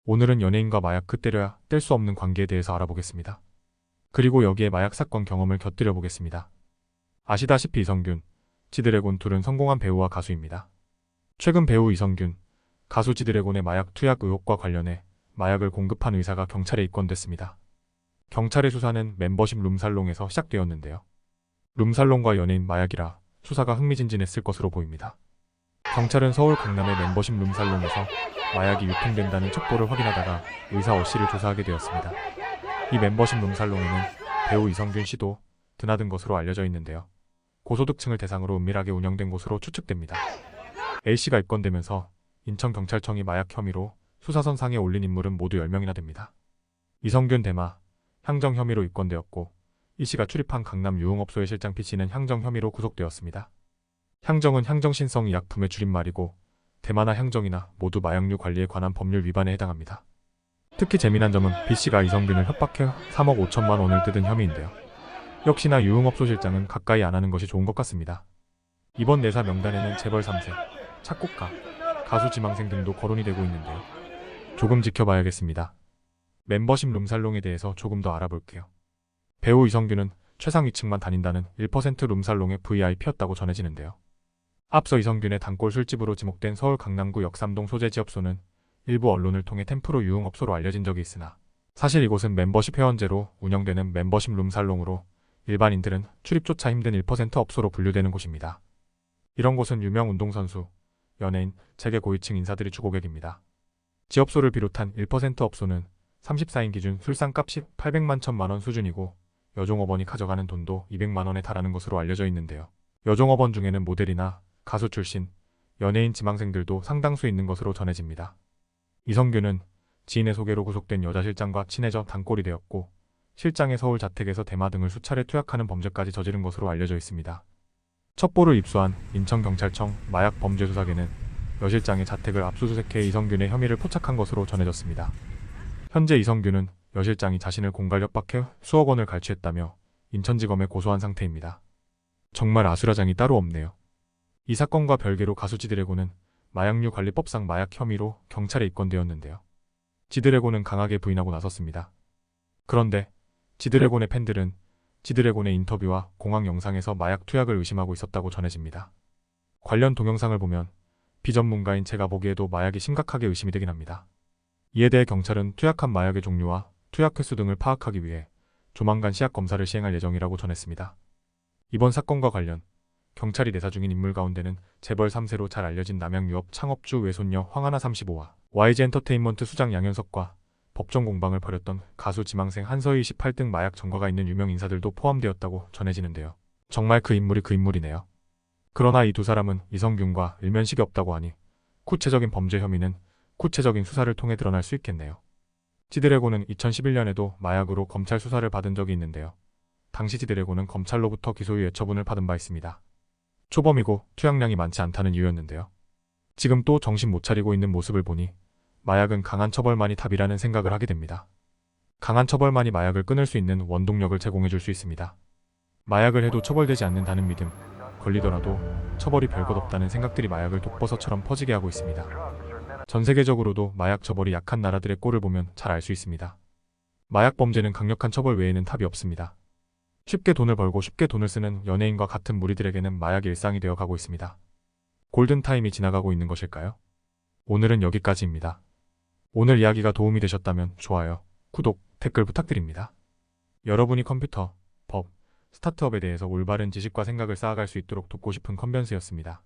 오늘은 연예인과 마약 그 때려야 뗄 수 없는 관계에 대해서 알아보겠습니다. 그리고 여기에 마약 사건 경험을 곁들여 보겠습니다. 아시다시피 이성균, 지드래곤 둘은 성공한 배우와 가수입니다. 최근 배우 이성균, 가수 지드래곤의 마약 투약 의혹과 관련해 마약을 공급한 의사가 경찰에 입건됐습니다. 경찰의 수사는 멤버십 룸살롱에서 시작되었는데요. 룸살롱과 연예인 마약이라 수사가 흥미진진했을 것으로 보입니다. 경찰은 서울 강남의 멤버십 룸살롱에서 마약이 유통된다는 첩보를 확인하다가 의사 어씨를 조사하게 되었습니다. 이 멤버십 룸살롱에는 배우 이성균 씨도 드나든 것으로 알려져 있는데요. 고소득층을 대상으로 은밀하게 운영된 곳으로 추측됩니다. A씨가 입건되면서 인천경찰청이 마약 혐의로 수사선상에 올린 인물은 모두 10명이나 됩니다. 이성균 대마, 향정 혐의로 입건되었고 E씨가 출입한 강남 유흥업소의 실장 B씨는 향정 혐의로 구속되었습니다. 향정은 향정신성 의약품의 줄임말이고 대마나 향정이나 모두 마약류 관리에 관한 법률 위반에 해당합니다. 특히 재미난 점은 B씨가 이성균을 협박해 3억 5천만 원을 뜯은 혐의인데요. 역시나 유흥업소 실장은 가까이 안 하는 것이 좋은 것 같습니다. 이번 내사 명단에는 재벌 3세, 작곡가, 가수 지망생 등도 거론이 되고 있는데요. 조금 지켜봐야겠습니다. 멤버십 룸살롱에 대해서 조금 더 알아볼게요. 배우 이성균은 최상위층만 다닌다는 1% 룸살롱의 VIP였다고 전해지는데요. 앞서 이성균의 단골 술집으로 지목된 서울 강남구 역삼동 소재 지업소는 일부 언론을 통해 템프로 유흥업소로 알려진 적이 있으나 사실 이곳은 멤버십 회원제로 운영되는 멤버십 룸살롱으로 일반인들은 출입조차 힘든 1% 업소로 분류되는 곳입니다. 이런 곳은 유명 운동선수, 연예인, 재계 고위층 인사들이 주고객입니다. 지업소를 비롯한 1% 업소는 34인 기준 술상값이 800만 1000만 원 수준이고 여종업원이 가져가는 돈도 200만 원에 달하는 것으로 알려져 있는데요. 여종업원 중에는 모델이나 가수 출신, 연예인 지망생들도 상당수 있는 것으로 전해집니다. 이성균은 지인의 소개로 구속된 여자 실장과 친해져 단골이 되었고 실장의 서울 자택에서 대마 등을 수차례 투약하는 범죄까지 저지른 것으로 알려져 있습니다. 첩보를 입수한 인천경찰청 마약범죄수사계는 여 실장의 자택을 압수수색해 이성균의 혐의를 포착한 것으로 전해졌습니다. 현재 이성균은 여 실장이 자신을 공갈 협박해 수억 원을 갈취했다며 인천지검에 고소한 상태입니다. 정말 아수라장이 따로 없네요. 이 사건과 별개로 가수 지드래곤은 마약류 관리법상 마약 혐의로 경찰에 입건되었는데요. 지드래곤은 강하게 부인하고 나섰습니다. 그런데 지드래곤의 팬들은 지드래곤의 인터뷰와 공항 영상에서 마약 투약을 의심하고 있었다고 전해집니다. 관련 동영상을 보면 비전문가인 제가 보기에도 마약이 심각하게 의심이 되긴 합니다. 이에 대해 경찰은 투약한 마약의 종류와 투약 횟수 등을 파악하기 위해 조만간 시약 검사를 시행할 예정이라고 전했습니다. 이번 사건과 관련 경찰이 내사 중인 인물 가운데는 재벌 3세로 잘 알려진 남양유업 창업주 외손녀 황하나 35와 YG엔터테인먼트 수장 양현석과 법정 공방을 벌였던 가수 지망생 한서희 28 등 마약 전과가 있는 유명 인사들도 포함되었다고 전해지는데요. 정말 그 인물이 그 인물이네요. 그러나 이 두 사람은 이성균과 일면식이 없다고 하니 구체적인 범죄 혐의는 구체적인 수사를 통해 드러날 수 있겠네요. 지드래곤은 2011년에도 마약으로 검찰 수사를 받은 적이 있는데요. 당시 지드래곤은 검찰로부터 기소유예 처분을 받은 바 있습니다. 초범이고 투약량이 많지 않다는 이유였는데요. 지금 또 정신 못 차리고 있는 모습을 보니 마약은 강한 처벌만이 답이라는 생각을 하게 됩니다. 강한 처벌만이 마약을 끊을 수 있는 원동력을 제공해 줄 수 있습니다. 마약을 해도 처벌되지 않는다는 믿음, 걸리더라도 처벌이 별것 없다는 생각들이 마약을 독버섯처럼 퍼지게 하고 있습니다. 전 세계적으로도 마약 처벌이 약한 나라들의 꼴을 보면 잘 알 수 있습니다. 마약 범죄는 강력한 처벌 외에는 답이 없습니다. 쉽게 돈을 벌고 쉽게 돈을 쓰는 연예인과 같은 무리들에게는 마약이 일상이 되어 가고 있습니다. 골든타임이 지나가고 있는 것일까요? 오늘은 여기까지입니다. 오늘 이야기가 도움이 되셨다면 좋아요, 구독, 댓글 부탁드립니다. 여러분이 컴퓨터, 법, 스타트업에 대해서 올바른 지식과 생각을 쌓아갈 수 있도록 돕고 싶은 컨벤스였습니다.